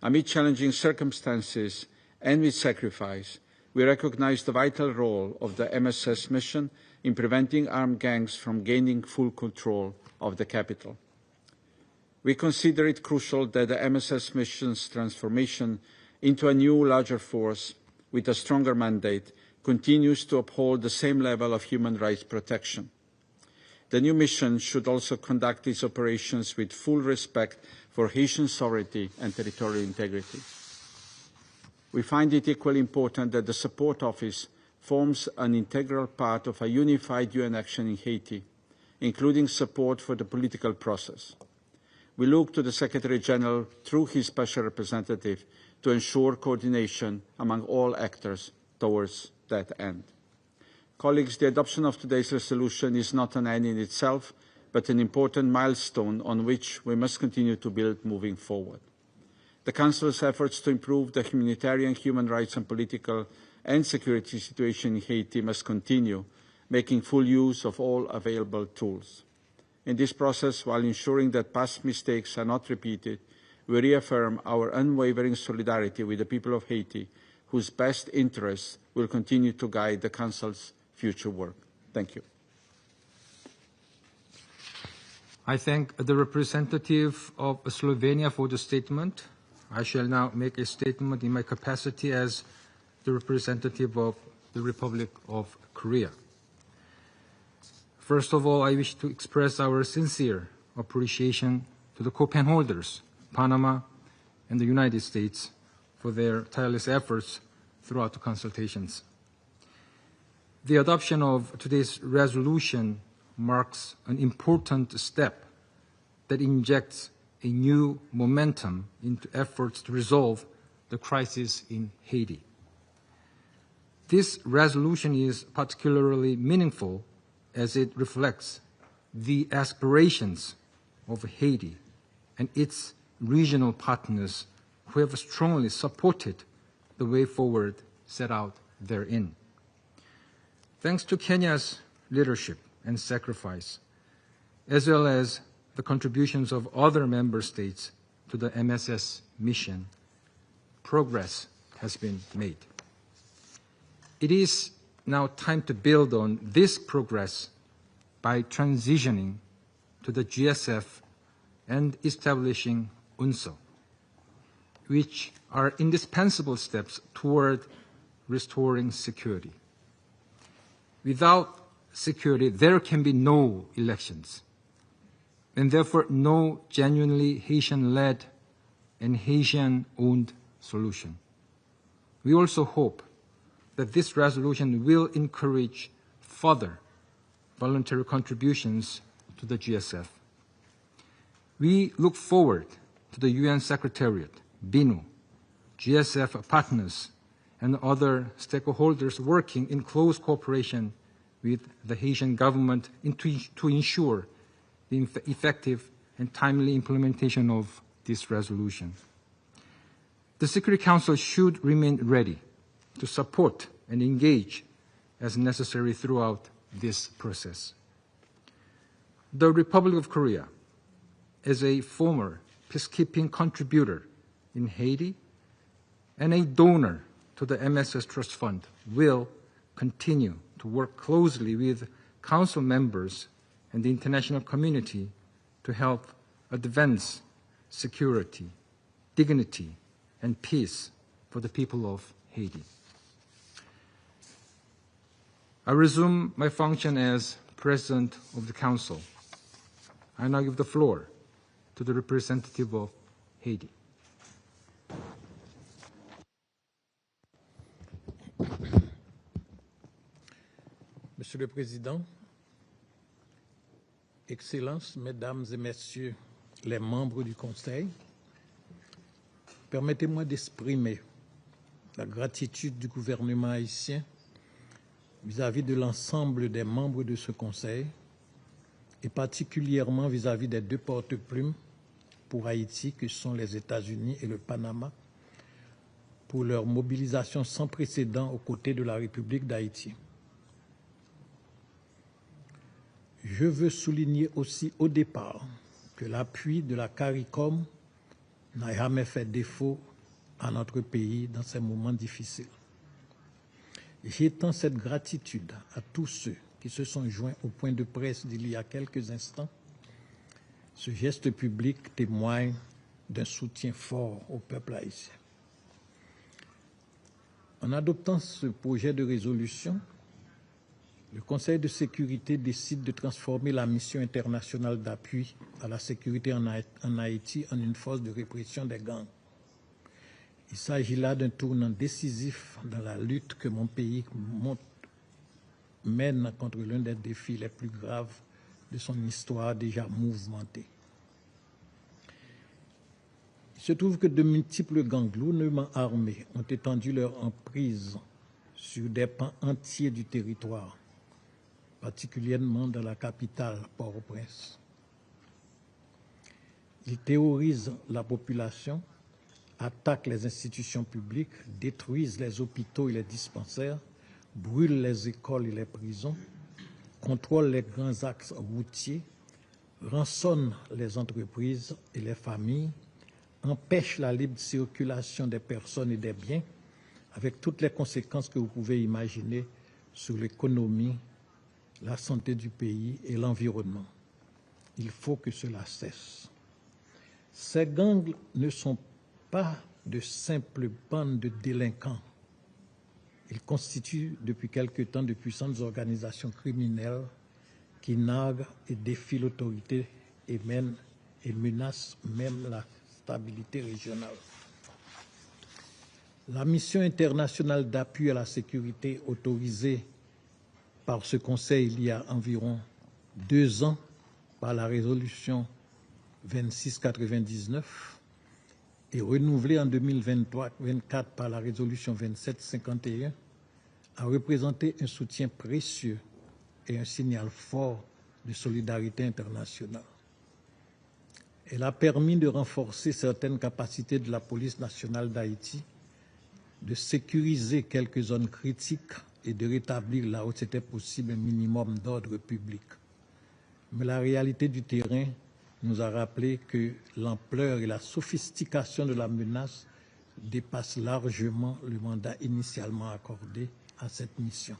Amid challenging circumstances and with sacrifice, we recognize the vital role of the MSS mission in preventing armed gangs from gaining full control of the capital. We consider it crucial that the MSS mission's transformation into a new, larger force with a stronger mandate continues to uphold the same level of human rights protection. The new mission should also conduct its operations with full respect for Haitian sovereignty and territorial integrity. We find it equally important that the Support Office forms an integral part of a unified UN action in Haiti, including support for the political process. We look to the Secretary General through his Special Representative to ensure coordination among all actors towards that end. Colleagues, the adoption of today's resolution is not an end in itself, but an important milestone on which we must continue to build moving forward. The Council's efforts to improve the humanitarian, human rights and political and security situation in Haiti must continue, making full use of all available tools. In this process, while ensuring that past mistakes are not repeated, we reaffirm our unwavering solidarity with the people of Haiti, whose best interests will continue to guide the Council's future work. Thank you. I thank the representative of Slovenia for the statement. I shall now make a statement in my capacity as the representative of the Republic of Korea. First of all, I wish to express our sincere appreciation to the co-pen holders, Panama and the United States, for their tireless efforts throughout the consultations. The adoption of today's resolution marks an important step that injects a new momentum into efforts to resolve the crisis in Haiti. This resolution is particularly meaningful as it reflects the aspirations of Haiti and its regional partners who have strongly supported the way forward set out therein. Thanks to Kenya's leadership and sacrifice, as well as the contributions of other member states to the MSS mission, progress has been made. It is now time to build on this progress by transitioning to the GSF and establishing UNSO, which are indispensable steps toward restoring security. Without security, there can be no elections, and therefore no genuinely Haitian-led and Haitian-owned solution. We also hope that this resolution will encourage further voluntary contributions to the GSF. We look forward to the UN Secretariat, BINU, GSF partners, and other stakeholders working in close cooperation with the Haitian government to ensure the effective and timely implementation of this resolution. The Security Council should remain ready to support and engage as necessary throughout this process. The Republic of Korea, as a former peacekeeping contributor in Haiti and a donor to the MSS Trust Fund, will continue to work closely with Council members and the international community to help advance security, dignity, and peace for the people of Haiti. I resume my function as President of the Council. I now give the floor to the representative of Haiti. Monsieur le Président, Excellences, Mesdames et Messieurs les membres du Conseil, permettez-moi d'exprimer la gratitude du gouvernement haïtien vis-à-vis de l'ensemble des membres de ce Conseil et particulièrement vis-à-vis des deux porte-plumes pour Haïti que sont les États-Unis et le Panama pour leur mobilisation sans précédent aux côtés de la République d'Haïti. Je veux souligner aussi au départ que l'appui de la CARICOM n'a jamais fait défaut à notre pays dans ces moments difficiles. J'étends cette gratitude à tous ceux qui se sont joints au point de presse d'il y a quelques instants. Ce geste public témoigne d'un soutien fort au peuple haïtien. En adoptant ce projet de résolution, le Conseil de sécurité décide de transformer la mission internationale d'appui à la sécurité en Haïti en une force de répression des gangs. Il s'agit là d'un tournant décisif dans la lutte que mon pays mène contre l'un des défis les plus graves de son histoire déjà mouvementée. Il se trouve que de multiples gangs lourdement armés ont étendu leur emprise sur des pans entiers du territoire, particulièrement dans la capitale, Port-au-Prince. Ils terrorisent la population, attaquent les institutions publiques, détruisent les hôpitaux et les dispensaires, brûlent les écoles et les prisons, contrôlent les grands axes routiers, rançonnent les entreprises et les familles, empêchent la libre circulation des personnes et des biens, avec toutes les conséquences que vous pouvez imaginer sur l'économie, la santé du pays et l'environnement. Il faut que cela cesse. Ces gangs ne sont pas de simples bandes de délinquants. Ils constituent depuis quelque temps de puissantes organisations criminelles qui narguent et défient l'autorité et menacent même la stabilité régionale. La mission internationale d'appui à la sécurité autorisée par ce Conseil il y a environ 2 ans par la résolution 2699 et renouvelée en 2023-24 par la résolution 2751 a représenté un soutien précieux et un signal fort de solidarité internationale. Elle a permis de renforcer certaines capacités de la police nationale d'Haïti, de sécuriser quelques zones critiques et de rétablir là où c'était possible un minimum d'ordre public. Mais la réalité du terrain nous a rappelé que l'ampleur et la sophistication de la menace dépassent largement le mandat initialement accordé à cette mission,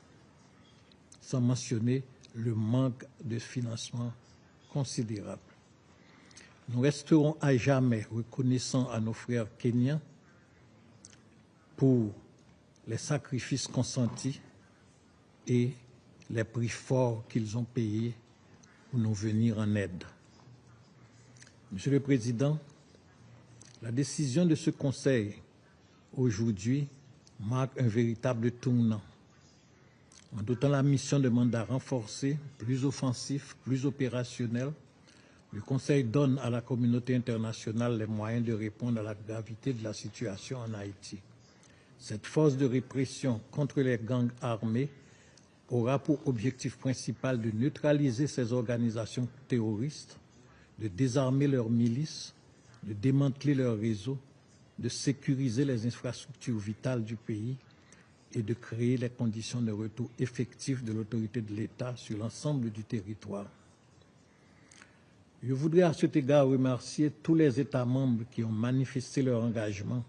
sans mentionner le manque de financement considérable. Nous resterons à jamais reconnaissants à nos frères kenyans pour les sacrifices consentis et les prix forts qu'ils ont payés pour nous venir en aide. Monsieur le Président, la décision de ce Conseil aujourd'hui marque un véritable tournant. En dotant la mission de mandat renforcé, plus offensif, plus opérationnel, le Conseil donne à la communauté internationale les moyens de répondre à la gravité de la situation en Haïti. Cette force de répression contre les gangs armés aura pour objectif principal de neutraliser ces organisations terroristes, de désarmer leurs milices, de démanteler leurs réseaux, de sécuriser les infrastructures vitales du pays et de créer les conditions de retour effectif de l'autorité de l'État sur l'ensemble du territoire. Je voudrais à cet égard remercier tous les États membres qui ont manifesté leur engagement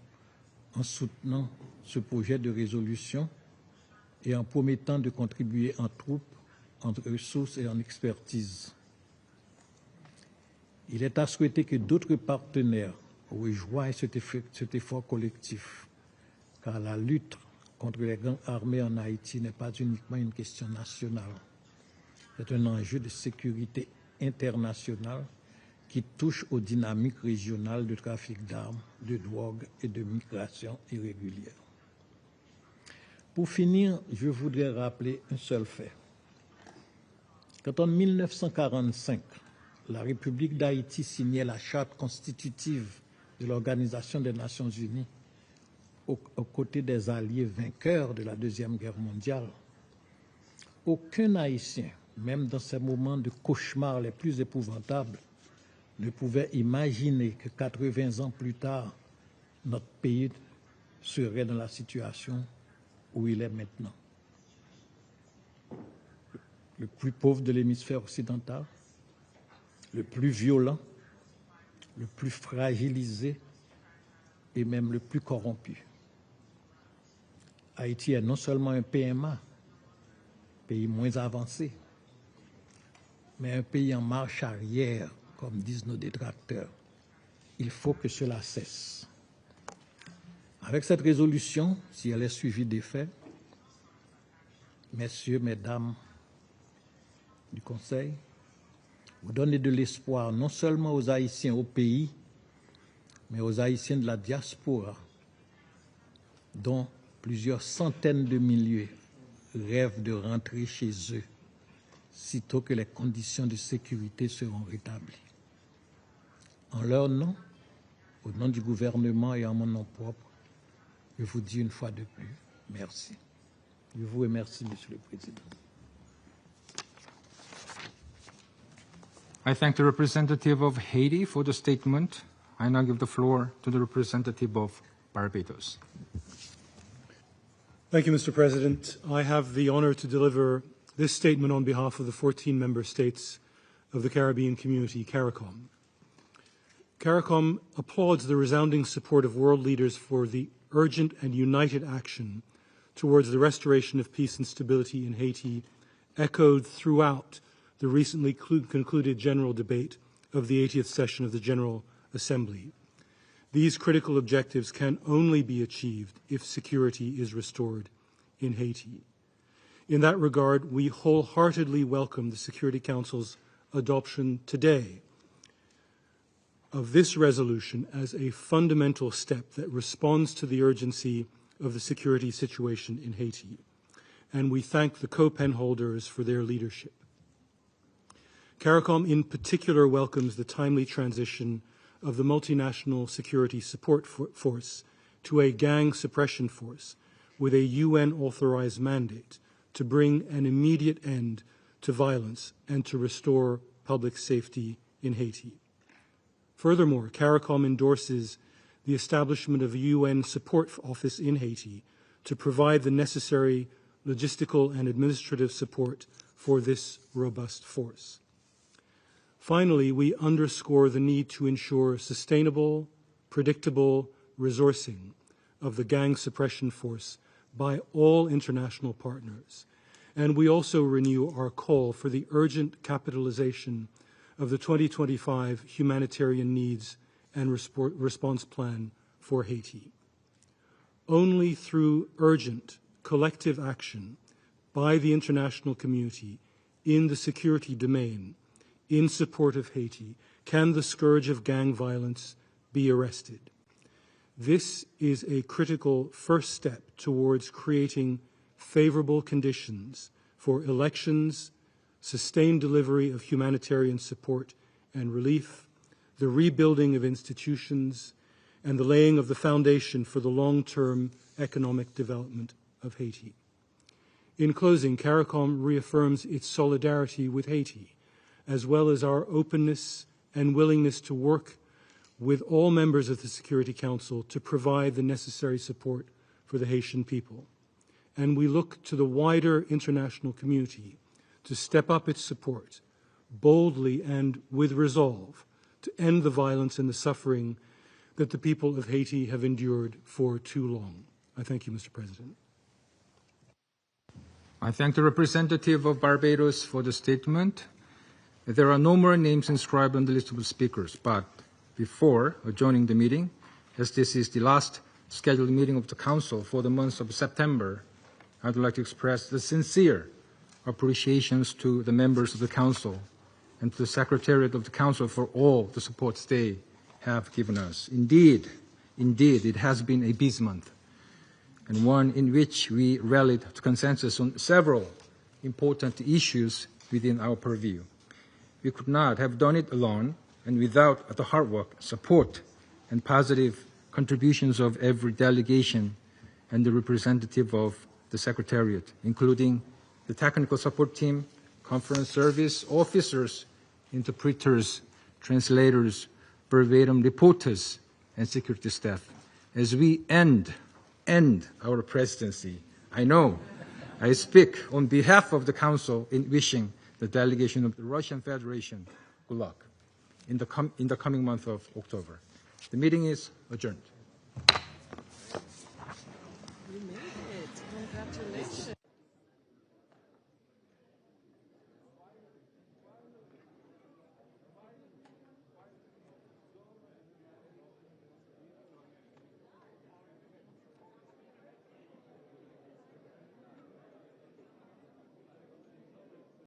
en soutenant ce projet de résolution et en promettant de contribuer en troupes, en ressources et en expertise. Il est à souhaiter que d'autres partenaires rejoignent cet effort collectif, car la lutte contre les gangs armés en Haïti n'est pas uniquement une question nationale. C'est un enjeu de sécurité internationale qui touche aux dynamiques régionales de trafic d'armes, de drogue et de migration irrégulière. Pour finir, je voudrais rappeler un seul fait. Quand en 1945, la République d'Haïti signait la charte constitutive de l'Organisation des Nations Unies aux côtés des alliés vainqueurs de la Deuxième Guerre mondiale, aucun Haïtien, même dans ces moments de cauchemar les plus épouvantables, ne pouvait imaginer que 80 ans plus tard, notre pays serait dans la situation où il est maintenant. Le plus pauvre de l'hémisphère occidental, le plus violent, le plus fragilisé et même le plus corrompu. Haïti est non seulement un PMA, pays moins avancé, mais un pays en marche arrière, comme disent nos détracteurs. Il faut que cela cesse. Avec cette résolution, si elle est suivie des faits, messieurs, mesdames du Conseil, vous donnez de l'espoir non seulement aux Haïtiens au pays, mais aux Haïtiens de la diaspora, dont plusieurs centaines de milliers rêvent de rentrer chez eux, sitôt que les conditions de sécurité seront rétablies. En leur nom, au nom du gouvernement et en mon nom propre, je vous dis une fois de plus, merci. Je vous remercie, Monsieur le Président. I thank the representative of Haiti for the statement. I now give the floor to the representative of Barbados. Thank you, Mr. President. I have the honor to deliver this statement on behalf of the 14 member states of the Caribbean Community, CARICOM. CARICOM applauds the resounding support of world leaders for the urgent and united action towards the restoration of peace and stability in Haiti, echoed throughout the recently concluded general debate of the 80th session of the General Assembly. These critical objectives can only be achieved if security is restored in Haiti. In that regard, we wholeheartedly welcome the Security Council's adoption today of this resolution as a fundamental step that responds to the urgency of the security situation in Haiti. And we thank the co-pen holders for their leadership. CARICOM in particular welcomes the timely transition of the multinational security support force to a gang suppression force with a UN-authorized mandate to bring an immediate end to violence and to restore public safety in Haiti. Furthermore, CARICOM endorses the establishment of a UN support office in Haiti to provide the necessary logistical and administrative support for this robust force. Finally, we underscore the need to ensure sustainable, predictable resourcing of the gang suppression force by all international partners. And we also renew our call for the urgent capitalization of the 2025 humanitarian needs and response plan for Haiti. Only through urgent collective action by the international community in the security domain in support of Haiti can the scourge of gang violence be arrested. This is a critical first step towards creating favorable conditions for elections, sustained delivery of humanitarian support and relief, the rebuilding of institutions, and the laying of the foundation for the long-term economic development of Haiti. In closing, CARICOM reaffirms its solidarity with Haiti, as well as our openness and willingness to work with all members of the Security Council to provide the necessary support for the Haitian people. And we look to the wider international community to step up its support boldly and with resolve to end the violence and the suffering that the people of Haiti have endured for too long. I thank you, Mr. President. I thank the representative of Barbados for the statement. There are no more names inscribed on the list of speakers, but before adjourning the meeting, as this is the last scheduled meeting of the Council for the month of September, I'd like to express the sincere appreciations to the members of the Council and to the Secretariat of the Council for all the support they have given us. Indeed, it has been a busy month, and one in which we rallied to consensus on several important issues within our purview. We could not have done it alone and without the hard work, support, and positive contributions of every delegation and the representative of the Secretariat, including the technical support team, conference service officers, interpreters, translators, verbatim reporters, and security staff. As we end end our presidency. I know I speak on behalf of the Council in wishing the delegation of the Russian Federation good luck in the coming month of October. The meeting is adjourned. You made it. Congratulations.